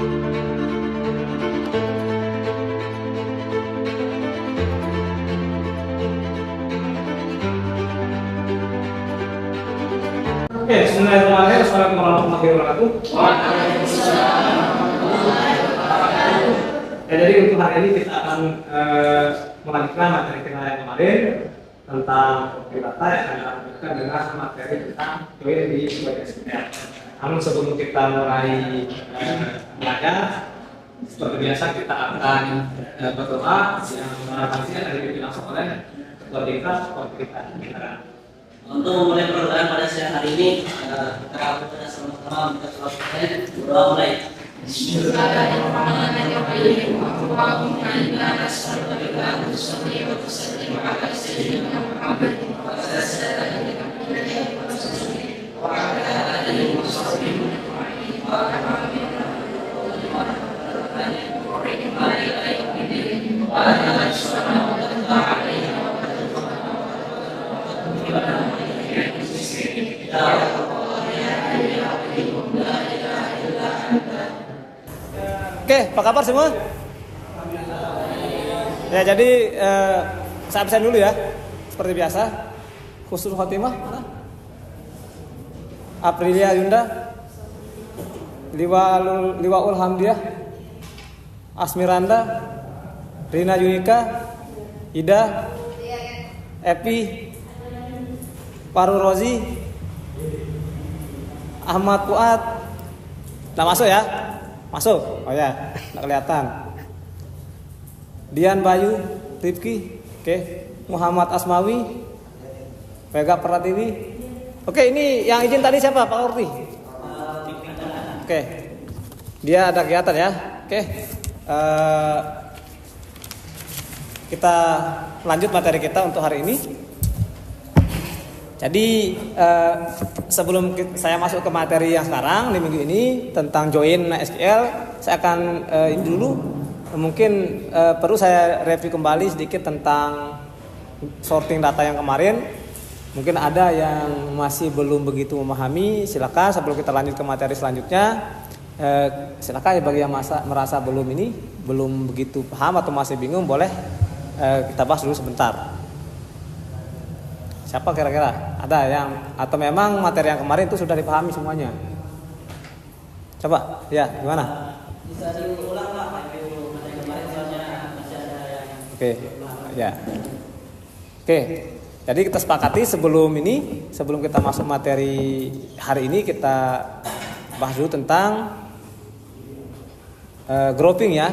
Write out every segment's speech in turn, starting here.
Oke, bismillahirrahmanirrahim. Assalamualaikum warahmatullahi wabarakatuh. Ya, jadi untuk hari ini kita akan melanjutkan materi kita yang kemarin tentang data yang akan dilanjutkan dengan materi tentang join di sebuah SQL. Namun sebelum kita mulai belajar, seperti biasa kita akan berdoa yang nanti akan dipimpin langsung oleh ketua kita, Untuk memulai perdoaan pada siang hari ini, kita sama-sama minta selawat berdoa mulai. Bismillahirrahmanirrahim. Allahumma inna nas'aluka an tusalli wa tusallim ala sayyidina Muhammadin wa ala alihi wa ala alihi wa sahbihi wa Oke, apa kabar semua? Ya, jadi saya absen dulu ya, seperti biasa. Husnul Khotimah, mana? Aprilia Yunda, Liwaul Hamdiah, Asmiranda, Rina Yunika, Ida, Epi, Paru Rozi, Ahmad Fuad. Nah, masuk ya? Masuk? Oh ya, nggak kelihatan. Dian Bayu, Rifki, oke. Muhammad Asmawi, Vega Pratiwi. Oke, ini yang izin tadi siapa? Pak Orti. Oke, dia ada kegiatan ya. Oke, kita lanjut materi kita untuk hari ini. Jadi sebelum saya masuk ke materi yang sekarang di minggu ini tentang join SQL, saya akan ini dulu mungkin perlu saya review kembali sedikit tentang sorting data yang kemarin. Mungkin ada yang masih belum begitu memahami, silakan sebelum kita lanjut ke materi selanjutnya, silakan bagi yang merasa belum begitu paham atau masih bingung, boleh kita bahas dulu sebentar. Siapa kira-kira? Ada yang atau memang materi yang kemarin itu sudah dipahami semuanya? Coba, ya gimana? Bisa diulang Pak, materi kemarin soalnya masih ada yang. Oke, ya. Oke, jadi kita sepakati sebelum kita masuk materi hari ini kita bahas dulu tentang grouping ya,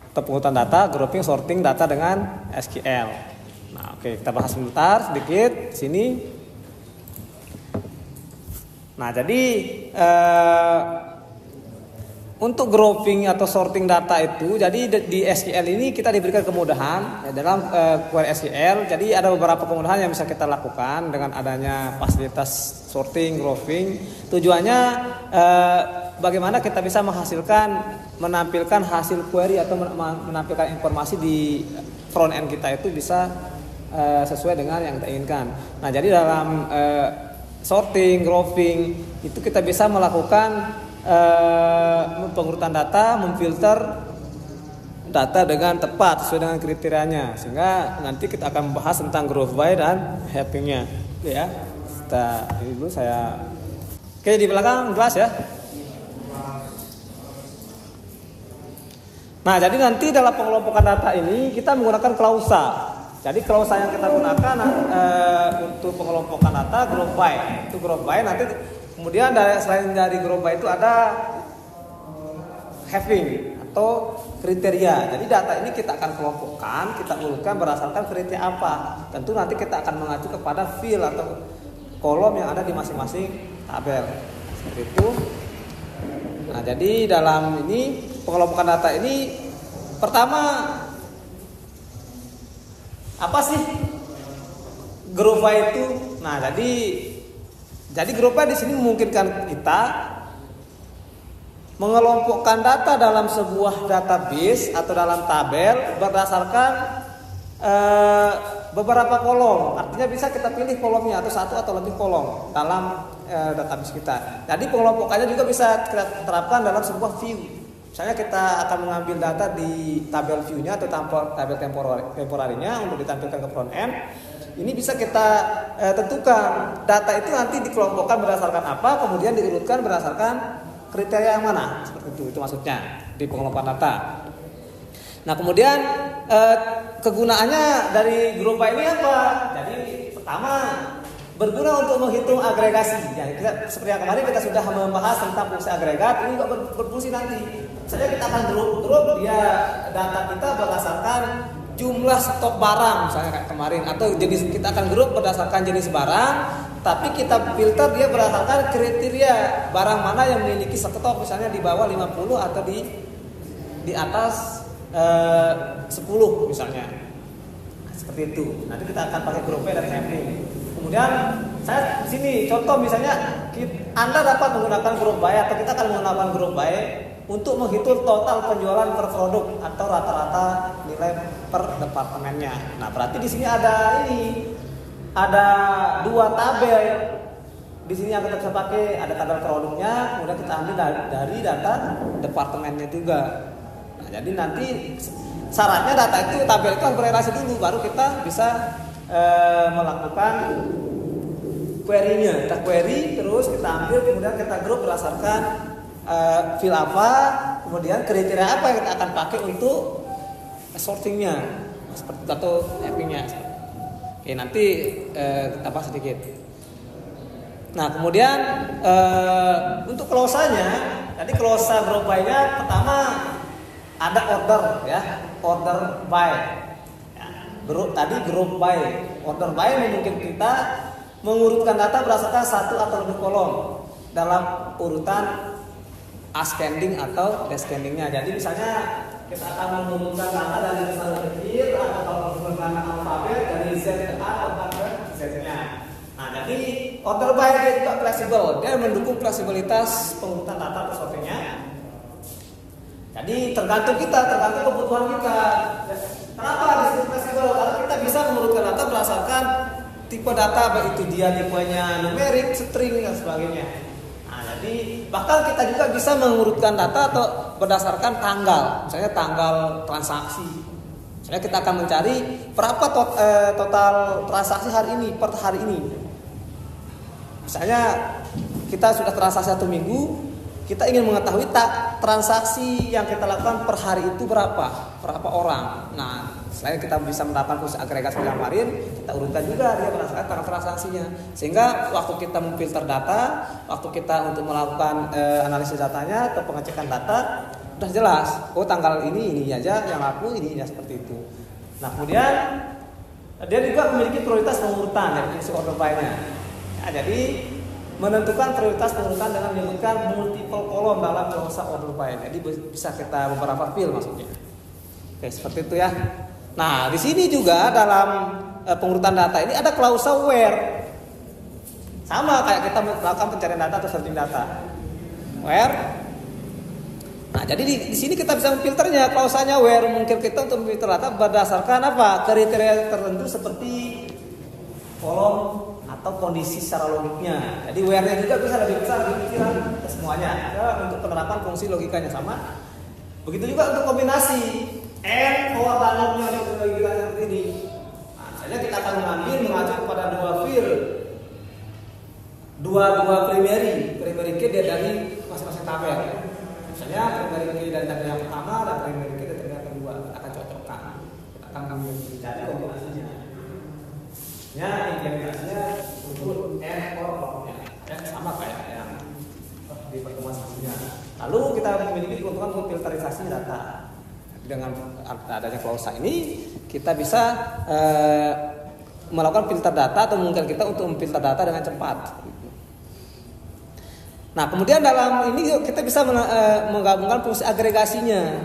atau pengurutan data, grouping, sorting data dengan SQL. Nah, oke, kita bahas sebentar sedikit sini. Nah, jadi untuk grouping atau sorting data itu, jadi di SQL ini kita diberikan kemudahan ya, dalam query SQL. Jadi ada beberapa kemudahan yang bisa kita lakukan dengan adanya fasilitas sorting, grouping. Tujuannya bagaimana kita bisa menampilkan hasil query atau menampilkan informasi di front end kita itu bisa sesuai dengan yang kita inginkan. Nah, jadi dalam sorting, grouping itu kita bisa melakukan pengurutan data, memfilter data dengan tepat sesuai dengan kriterianya, sehingga nanti kita akan membahas tentang group by dan mappingnya, ya. Ini dulu saya. Oke, di belakang jelas ya. Nah, jadi nanti dalam pengelompokan data ini kita menggunakan klausa. Jadi klausa yang kita gunakan untuk pengelompokan data group by. Itu group by, nanti kemudian selain dari group by itu ada having atau kriteria. Jadi data ini kita akan kelompokkan, kita urutkan berdasarkan kriteria apa. Tentu nanti kita akan mengacu kepada field atau kolom yang ada di masing-masing tabel. Seperti itu. Nah, jadi dalam ini pengelompokan data ini pertama apa sih group by itu? Nah, jadi group by di sini memungkinkan kita mengelompokkan data dalam sebuah database atau dalam tabel berdasarkan beberapa kolom. Artinya bisa kita pilih kolomnya atau satu atau lebih kolom dalam database kita. Jadi pengelompokannya juga bisa kita terapkan dalam sebuah view. Misalnya kita akan mengambil data di tabel view-nya atau tabel temporarinya untuk ditampilkan ke front end. Ini bisa kita tentukan data itu nanti dikelompokkan berdasarkan apa, kemudian diurutkan berdasarkan kriteria yang mana. Seperti itu maksudnya di pengelompokan data. Nah, kemudian kegunaannya dari group by ini apa? Jadi pertama berguna untuk menghitung agregasi. Ya, seperti yang kemarin kita sudah membahas tentang fungsi agregat, ini juga berfungsi nanti. Misalnya kita akan grup dia data kita berdasarkan jumlah stok barang, misalnya kayak kemarin, atau jenis, kita akan grup berdasarkan jenis barang, tapi kita filter dia berdasarkan kriteria barang mana yang memiliki stok, misalnya di bawah 50 atau di atas 10 misalnya. Nah, seperti itu. Nanti kita akan pakai group by dari sampling. Kemudian saya di sini contoh misalnya Anda dapat menggunakan group by atau kita akan menggunakan group by untuk menghitung total penjualan per produk atau rata-rata nilai per departemennya. Nah, berarti di sini ada dua tabel. Di sini yang kita bisa pakai ada tabel produknya, kemudian kita ambil dari data departemennya juga. Nah, jadi nanti syaratnya data itu tabel itu harus berrelasi dulu, baru kita bisa melakukan query-nya. Kita query terus kita ambil, kemudian kita grup berdasarkan field apa, kemudian kriteria apa yang kita akan pakai untuk sortingnya, seperti itu, atau mappingnya. Oke, nanti kita bahas sedikit. Nah, kemudian untuk clause-nya, jadi clause group by-nya pertama ada order, ya, order by. Ya, group by, order by memungkinkan kita mengurutkan data berdasarkan satu atau lebih kolom dalam urutan ascending atau descendingnya. Jadi misalnya kita akan mengurutkan data dari besar ke kecil atau menggunakan alfabet dari Z ke A atau ke Z-nya. Nah, jadi order by dia juga fleksibel, dia mendukung fleksibilitas pengurutan data atau sortingnya. Jadi tergantung kebutuhan kita. Kenapa disebut fleksibel? Karena kita bisa mengurutkan data berdasarkan tipe data, baik itu dia tipenya numerik, string dan sebagainya. Jadi bahkan kita juga bisa mengurutkan data atau berdasarkan tanggal, misalnya tanggal transaksi. Misalnya kita akan mencari berapa total transaksi hari ini per hari ini. Misalnya kita sudah transaksi 1 minggu, kita ingin mengetahui transaksi yang kita lakukan per hari itu berapa orang. Nah, selain kita bisa mendapatkan fungsi agregasi yang kemarin, kita urutkan juga dia berdasarkan tanggal transaksinya. Sehingga waktu kita memfilter data, waktu kita untuk melakukan analisis datanya atau pengecekan data, sudah jelas. Oh, tanggal ini aja yang laku, ini ya, seperti itu. Nah, kemudian dia juga memiliki prioritas pengurutan dari fungsi order by-nya. Nah, jadi menentukan prioritas pengurutan dengan menyebutkan multiple kolom dalam clause order by. Jadi bisa kita beberapa field maksudnya. Oke, seperti itu ya. Nah, di sini juga dalam pengurutan data ini ada klausa where. Sama kayak kita melakukan pencarian data atau searching data. Where. Nah, jadi di sini kita bisa memfilternya, klausanya where mungkin kita untuk memfilter data berdasarkan apa? Kriteria tertentu seperti kolom atau kondisi secara logiknya. Jadi where-nya juga bisa lebih besar, lebih kecil semuanya. Ya, untuk penerapan fungsi logikanya sama. Begitu juga untuk kombinasi and or dalamnya logika seperti ini. Nah, misalnya kita akan mengacu kepada dua field, dua primary key dari masing-masing tabel. Misalnya primary key dari tabel yang pertama dan primary key dari tabel yang kedua, kita akan cocokkan. Kita akan mencari kombinasinya. Ya, implementasinya untuk and or blocknya, ya, sama kayak yang di pertemuan sebelumnya. Lalu kita memiliki keuntungan untuk filterisasi data. Dengan adanya klausa ini, kita bisa melakukan filter data atau memungkinkan kita untuk memfilter data dengan cepat. Nah, kemudian dalam ini kita bisa menggabungkan fungsi agregasinya.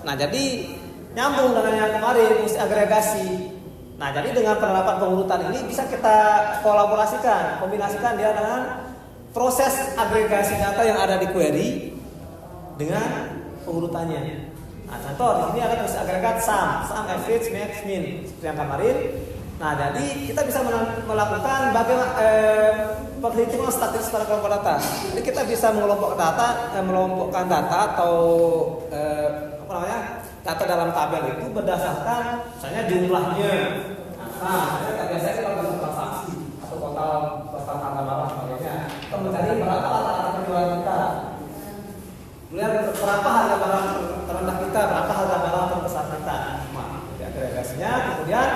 Nah, jadi nyambung dengan yang kemarin fungsi agregasi. Nah, jadi dengan penerapan pengurutan ini bisa kita kolaborasikan, kombinasikan dia dengan proses agregasi data yang ada di query dengan pengurutannya. Nah, contoh di sini ada fungsi agregat sum average, max, min. Seperti yang kemarin, Nah, jadi kita bisa melakukan bagaimana penghitungan statis pada kelompok data. Jadi kita bisa mengelompokkan data atau data dalam tabel itu berdasarkan misalnya jumlahnya. Nah, biasanya kita melakukan transaksi atau total harga barang sebagainya. Kita mencari berapa rata-rata penjualan kita. Kemudian berapa harga barang terendah kita, berapa harga barang terbesar kita. Nah, agregasinya kemudian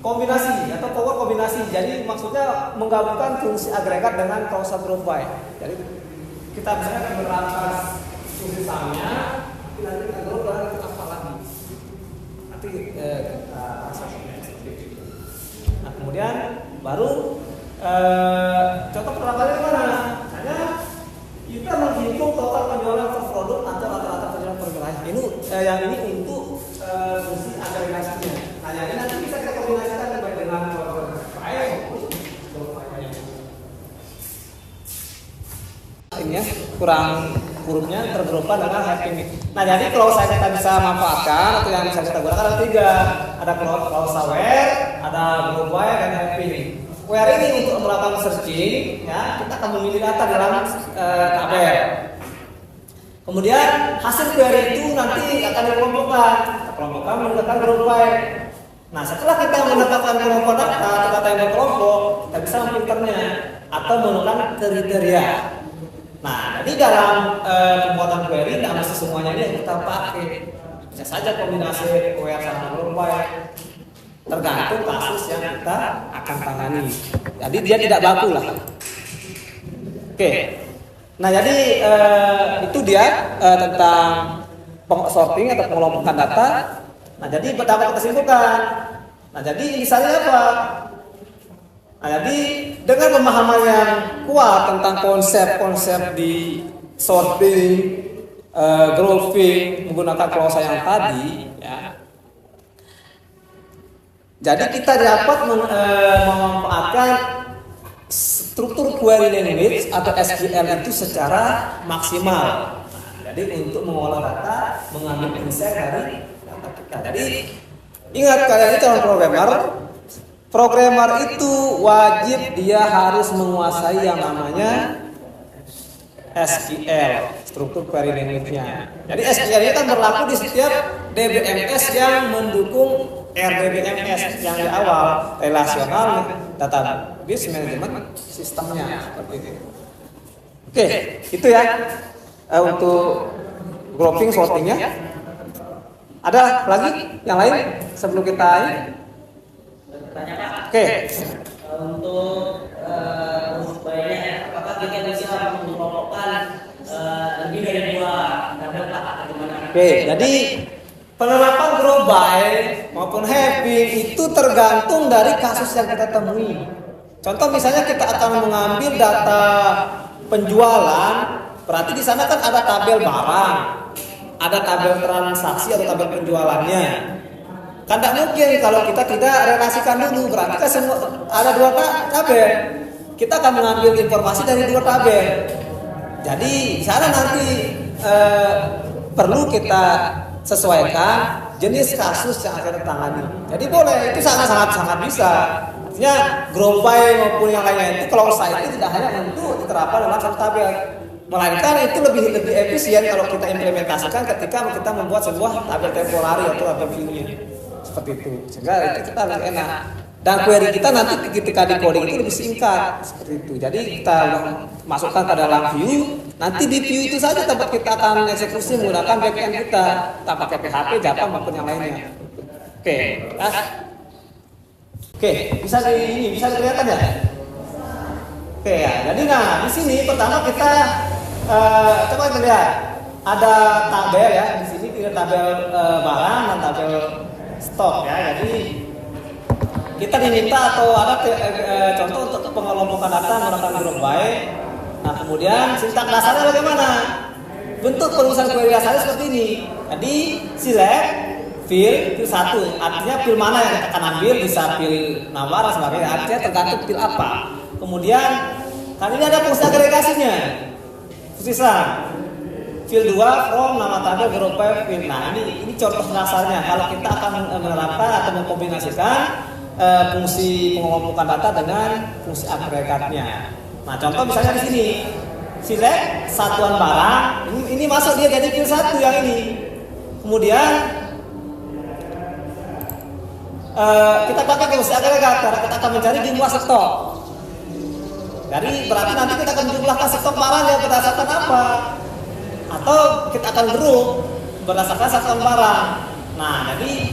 kombinasi atau power kombinasi. Jadi maksudnya menggabungkan fungsi agregat dengan causal group by. Jadi kita misalnya menerapkan fungsi samanya, nanti kita group dan kita apa lagi. Nanti kita nah, kemudian baru contoh penerapannya mana? Misalnya kita menghitung total penjualan per produk atau rata-rata penjualan per wilayah. Ini yang ini untuk fungsi agregasinya. Nah, jadi nanti bisa kita kombinasikan baik dengan ini ya, kurang hurufnya terberupa dengan having. Nah, jadi kalau kita bisa manfaatkan atau yang bisa kita gunakan ada 3. Ada clause where, ada group by dan having. Where ini untuk melakukan searching, ya, kita akan memilih data dalam tabel. Kemudian hasil query itu nanti akan dikelompokkan menggunakan group by. Nah, setelah kita mendapatkan kelompok data yang berkelompok, kita bisa memfilternya atau menggunakan kriteria. Nah, jadi dalam pembuatan query tidak mesti semuanya ini yang kita pakai. Bisa saja kombinasi where sama group by. Tergantung kasus yang kita akan tangani. Jadi dia tidak baku lah. Oke. Nah, jadi itu dia tentang sorting atau pengelompokan data. Nah, jadi dapat kita simpulkan. Nah, jadi misalnya apa? Nah, jadi dengan pemahaman yang kuat tentang konsep-konsep di sorting, grouping menggunakan klausa yang tadi, ya. Jadi kita dapat memanfaatkan struktur query language atau SQL itu secara maksimal. Jadi untuk mengolah data, mengambil insight dari data kita. Jadi ingat kalian itu calon programmer. Programmer itu wajib dia harus menguasai yang namanya SQL, struktur query language-nya. Jadi SQL ini kan berlaku di setiap DBMS yang mendukung RDBMS yang di awal, relasional database management sistemnya seperti ini. Oke, itu ya untuk grouping sortingnya. Ada lagi yang lain sebelum kita ini? Oke. Untuk baiknya, apakah kita bisa mengelompokkan lebih dari 2 tabel atau bagaimana? Oke, jadi penerapan group by maupun having itu tergantung dari kasus yang kita temui. Contoh misalnya kita akan mengambil data penjualan, berarti di sana kan ada tabel barang, ada tabel transaksi atau tabel penjualannya. Kan tidak mungkin kalau kita tidak relasikan dulu, berarti kan semua ada 2 tabel. Kita akan mengambil informasi dari 2 tabel. Jadi di sana nanti perlu kita sesuaikan jenis kasus yang akan ditangani. Jadi boleh, itu sangat bisa. Artinya group by maupun yang lainnya itu kalau saya itu tidak hanya untuk diterapkan dalam satu tabel, melainkan itu lebih efisien kalau kita implementasikan ketika kita membuat sebuah tabel temporary atau tabel view-nya seperti itu. Sehingga itu kita lebih enak. Dan query kita nanti ketika di coding itu lebih singkat seperti itu. Jadi kita masukkan ke dalam view. Nanti di view itu saja tempat kita akan eksekusi menggunakan backend kita, tak pakai PHP, Java maupun yang lainnya. Oke, oke, bisa kelihatan ya? Oke ya. Jadi di sini pertama kita coba kita lihat ada tabel ya di sini, ada tabel barang dan tabel stok ya. Jadi kita diminta atau ada contoh untuk pengelompokan data menggunakan group by. Nah, kemudian sintak dasarnya bagaimana? Bentuk penulisan query dasarnya seperti ini. Jadi select field 1, artinya field mana yang kita akan ambil, bisa field nama dan sebagainya. Artinya tergantung field apa. Kemudian kan ini ada fungsi agregasinya. Fungsi sum. Field 2 from nama tabel group field. Nah, ini contoh dasarnya kalau kita akan menerapkan atau mengkombinasikan fungsi pengelompokan data dengan fungsi agregatnya. Nah, contoh misalnya di sini, select satuan barang, ini masuk dia jadi field 1 yang ini. Kemudian kita pakai fungsi agregat karena kita akan mencari jumlah stok. Jadi berarti nanti kita akan jumlahkan stok barangnya berdasarkan apa? Atau kita akan grup berdasarkan satuan barang. Nah, jadi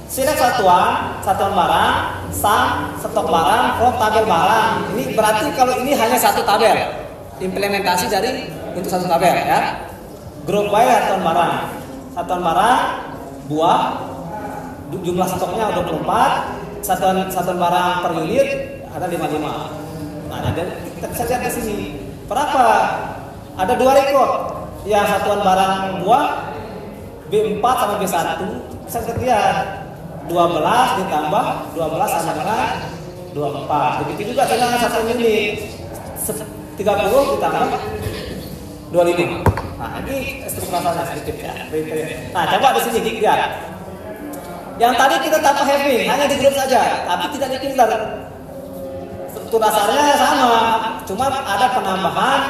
select satuan barang, sum stok barang, from tabel barang. Ini berarti kalau ini hanya satu tabel. Implementasi dari untuk satu tabel ya. Group by satuan barang. Satuan barang buah jumlah stoknya 24, satuan barang per unit ada 55. Nah, kita bisa lihat di sini. Berapa? Ada 2 record. Yang satuan barang buah B4 sama B1 bisa kita lihat 12 ditambah 12 sama dengan 24. Begitu juga dengan satu unit 30 ditambah 25. Nah, ini strukturalnya sedikit ya. Nah, coba di sini lihat. Yang tadi kita tanpa having, hanya di grup saja, tapi tidak di filter. Struktur dasarnya sama, cuma ada penambahan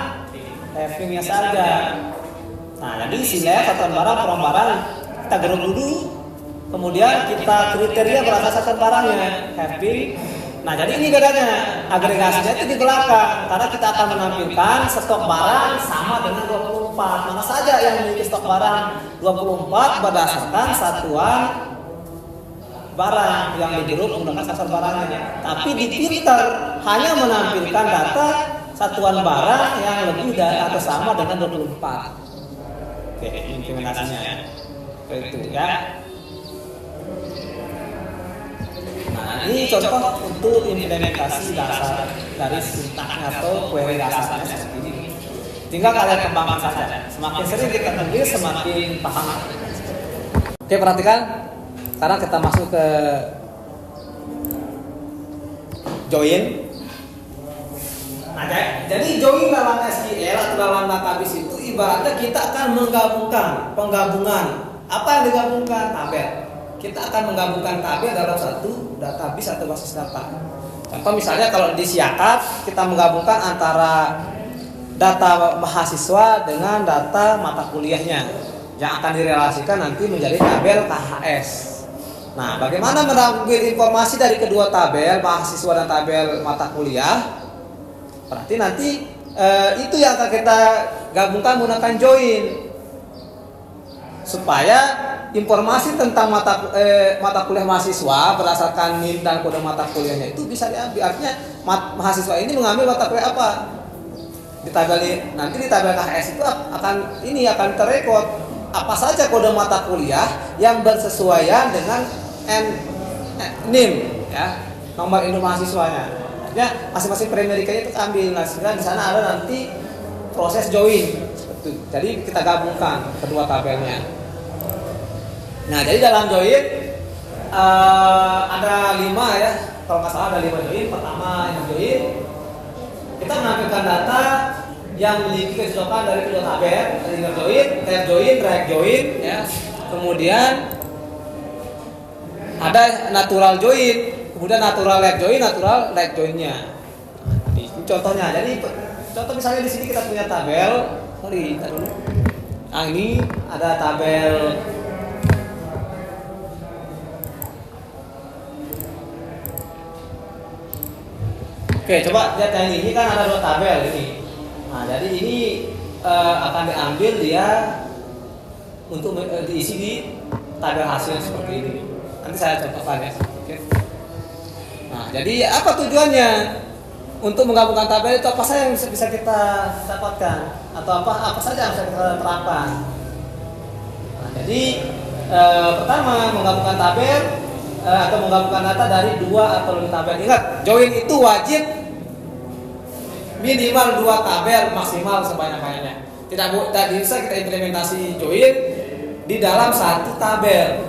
havingnya saja. Nah, jadi select satuan barang, from barang, kita grup dulu, kemudian kita kriteria berdasarkan satuan barangnya, having. Nah, jadi ini bedanya, agregasinya itu di belakang, karena kita akan menampilkan stok barang sama dengan 24. Mana saja yang memiliki stok barang 24 berdasarkan satuan barang yang di grup menggunakan satuan barangnya. Tapi di filter hanya menampilkan data satuan barang yang lebih dari atau sama dengan 24. Oke, implementasinya itu ya. Nah, ini contoh untuk implementasi dasar dari sintaknya atau query dasarnya seperti ini. Tinggal kalian kembangkan saja. Semakin sering kita tulis, semakin paham. Oke, perhatikan. Sekarang kita masuk ke join. Nah, jadi join dalam SQL atau dalam database itu ibaratnya kita akan menggabungkan penggabungan. Apa yang digabungkan? Tabel. Kita akan menggabungkan tabel dalam satu database atau basis data. Contoh misalnya kalau di Siakap kita menggabungkan antara data mahasiswa dengan data mata kuliahnya yang akan direlasikan nanti menjadi tabel KHS. Nah, bagaimana mengambil informasi dari kedua tabel mahasiswa dan tabel mata kuliah? Berarti nanti itu yang akan kita gabungkan menggunakan join supaya informasi tentang mata kuliah mahasiswa berdasarkan NIM dan kode mata kuliahnya itu bisa diambil. Artinya mahasiswa ini mengambil mata kuliah apa? Di tabel nanti di tabel KHS itu akan terrekod apa saja kode mata kuliah yang bersesuaian dengan NIM ya, nomor induk mahasiswanya. Ya, masing-masing primerikanya itu ambil. Nah, di sana ada nanti proses join seperti itu. Jadi kita gabungkan kedua tabelnya. Nah, jadi dalam join ada 5 ya. Kalau nggak salah ada 5 join. Pertama yang join kita menampilkan data yang memiliki kecocokan dari kedua tabel, inner join, left join, right join ya. Kemudian ada natural join, kemudian natural left join, natural right joinnya. Ini contohnya. Jadi contoh misalnya di sini kita punya tabel, dulu. Nah, ini ada tabel Oke, coba lihat yang ini kan ada 2 tabel ini. Nah, jadi ini akan diambil dia untuk diisi di tabel hasil seperti ini. Nanti saya contohkan ya. Oke. Nah, jadi apa tujuannya? Untuk menggabungkan tabel itu apa saja yang bisa kita dapatkan atau apa saja yang bisa kita terapkan? Nah, jadi pertama menggabungkan tabel atau menggabungkan data dari 2 atau lebih tabel. Ingat, join itu wajib minimal 2 tabel, maksimal sebanyak-banyaknya. Tidak bisa kita implementasi join di dalam 1 tabel.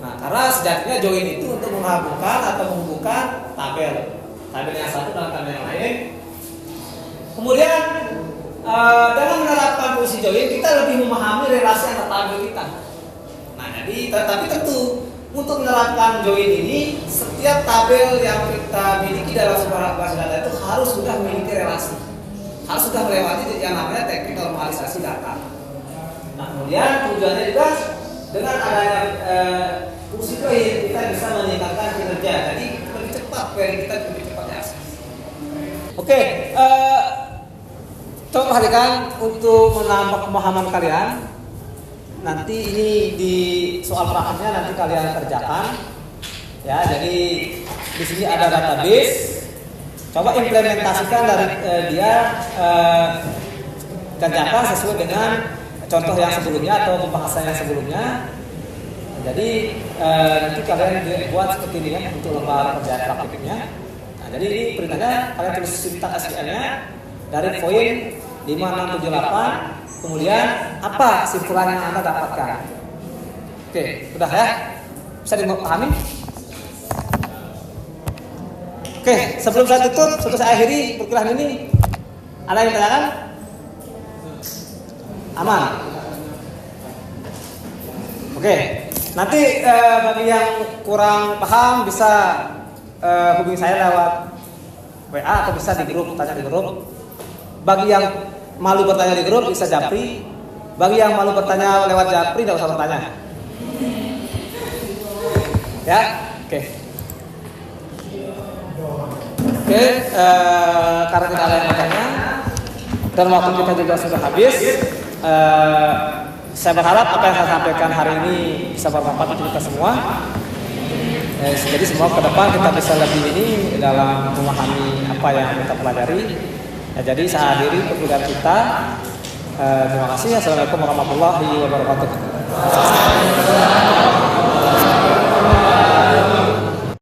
Nah, karena sejatinya join itu untuk menggabungkan atau menghubungkan tabel yang satu dengan tabel yang lain. Kemudian dengan menerapkan fungsi join kita lebih memahami relasi antar tabel kita. Nah, jadi tapi tentu untuk menerapkan join ini setiap tabel yang kita miliki dalam sebuah basis data itu harus sudah memiliki relasi, harus sudah melewati yang namanya teknik normalisasi data. Nah, kemudian tujuannya juga dengan adanya fungsi join kita bisa meningkatkan kinerja, jadi lebih cepat query kita lebih cepat diakses. Oke, coba perhatikan untuk menambah pemahaman kalian. Nanti ini di soal prakteknya nanti kalian kerjakan. Ya, jadi di sini ada database. Coba implementasikan dari dia kerjakan sesuai dengan contoh yang sebelumnya atau pembahasan yang sebelumnya. Jadi nanti kalian buat seperti ini ya untuk lembar kerjaan praktiknya. Nah, jadi ini perintahnya kalian tulis sintaks SQL-nya dari poin 5678. Kemudian apa kesimpulan yang Anda dapatkan? Oke, udah ya? Bisa dipahami? Oke, sebelum saya tutup, sebelum saya akhiri perkuliahan ini, ada yang tanyakan? Aman? Oke, nanti bagi yang kurang paham bisa hubungi saya lewat WA atau bisa di grup, tanya di grup. Bagi yang malu bertanya di grup bisa japri. Bagi yang malu bertanya lewat japri tidak usah bertanya. Ya, oke. Oke, karena tidak ada yang bertanya dan waktu kita juga sudah habis, saya berharap apa yang saya sampaikan hari ini bisa bermanfaat untuk kita semua. Jadi semoga ke depan kita bisa lebih ini dalam memahami apa yang kita pelajari. Ya, jadi saya akhiri perkuliahan kita. Terima kasih. Assalamualaikum warahmatullahi wabarakatuh.